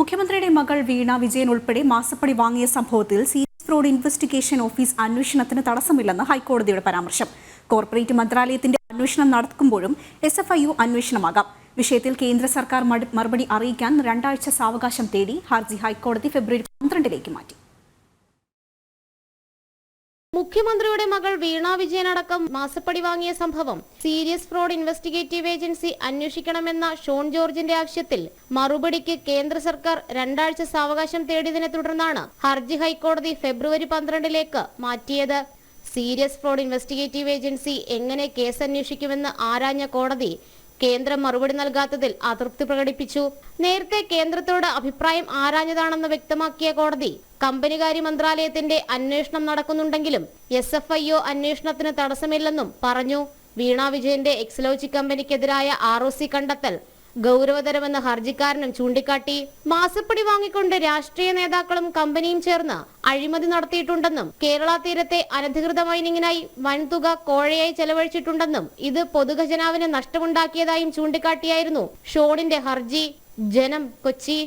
മുഖ്യമന്ത്രിയുടെ മകൾ വീണ വിജയൻ ഉൾപ്പെടെ മാസപ്പടി വാങ്ങിയ സംഭവത്തിൽ സീരിയസ് ഫ്രോഡ് ഇൻവെസ്റ്റിഗേഷൻ ഓഫീസ് അന്വേഷണത്തിന് തടസ്സമില്ലെന്ന് ഹൈക്കോടതിയുടെ പരാമർശം. കോർപ്പറേറ്റ് മന്ത്രാലയത്തിന്റെ അന്വേഷണം നടക്കുമ്പോഴും SFIO അന്വേഷണമാകാം. വിഷയത്തിൽ കേന്ദ്ര സർക്കാർ മറുപടി അറിയിക്കാൻ 2 ആഴ്ച സാവകാശം തേടി ഹർജി ഹൈക്കോടതി ഫെബ്രുവരി 12 മാറ്റി. മുഖ്യമന്ത്രിയുടെ മകൾ വീണ വിജയൻ അടക്കം മാസപ്പടി വാങ്ങിയ സംഭവം സീരിയസ് ഫ്രോഡ് ഇൻവെസ്റ്റിഗേറ്റീവ് ഏജൻസി അന്വേഷിക്കണമെന്ന ഷോൺ ജോർജിന്റെ ആവശ്യത്തിൽ മറുപടിക്ക് കേന്ദ്ര സർക്കാർ 2 ആഴ്ച സാവകാശം തേടിയതിനെ തുടർന്നാണ് ഹർജി ഹൈക്കോടതി ഫെബ്രുവരി 12 മാറ്റിയത്. സീരിയസ് ഫ്രോഡ് ഇൻവെസ്റ്റിഗേറ്റീവ് ഏജൻസി എങ്ങനെ കേസ് അന്വേഷിക്കുമെന്ന് ആരാഞ്ഞ കോടതി കേന്ദ്രം മറുപടി നൽകാത്തതിൽ അതൃപ്തി പ്രകടിപ്പിച്ചു. നേരത്തെ കേന്ദ്രത്തോട് അഭിപ്രായം ആരാഞ്ഞതാണെന്ന് വ്യക്തമാക്കിയ കോടതി കമ്പനികാര്യ മന്ത്രാലയത്തിന്റെ അന്വേഷണം നടക്കുന്നുണ്ടെങ്കിലും SFIO അന്വേഷണത്തിന് തടസ്സമില്ലെന്നും പറഞ്ഞു. വീണ വിജയന്റെ എക്സലോജി കമ്പനിക്കെതിരായ ROC കണ്ടെത്തൽ ഗൗരവതരമെന്ന് ഹർജിക്കാരനും ചൂണ്ടിക്കാട്ടി. മാസപ്പടി വാങ്ങിക്കൊണ്ട് രാഷ്ട്രീയ നേതാക്കളും കമ്പനിയും ചേർന്ന് അഴിമതി നടത്തിയിട്ടുണ്ടെന്നും കേരള തീരത്തെ അനധികൃത മൈനിങ്ങിനായി വൻതുക കോഴയായി ചെലവഴിച്ചിട്ടുണ്ടെന്നും ഇത് പൊതുഖജനാവിന് നഷ്ടമുണ്ടാക്കിയതായും ചൂണ്ടിക്കാട്ടിയായിരുന്നു ഷോണിന്റെ ഹർജി. ജനം, കൊച്ചി.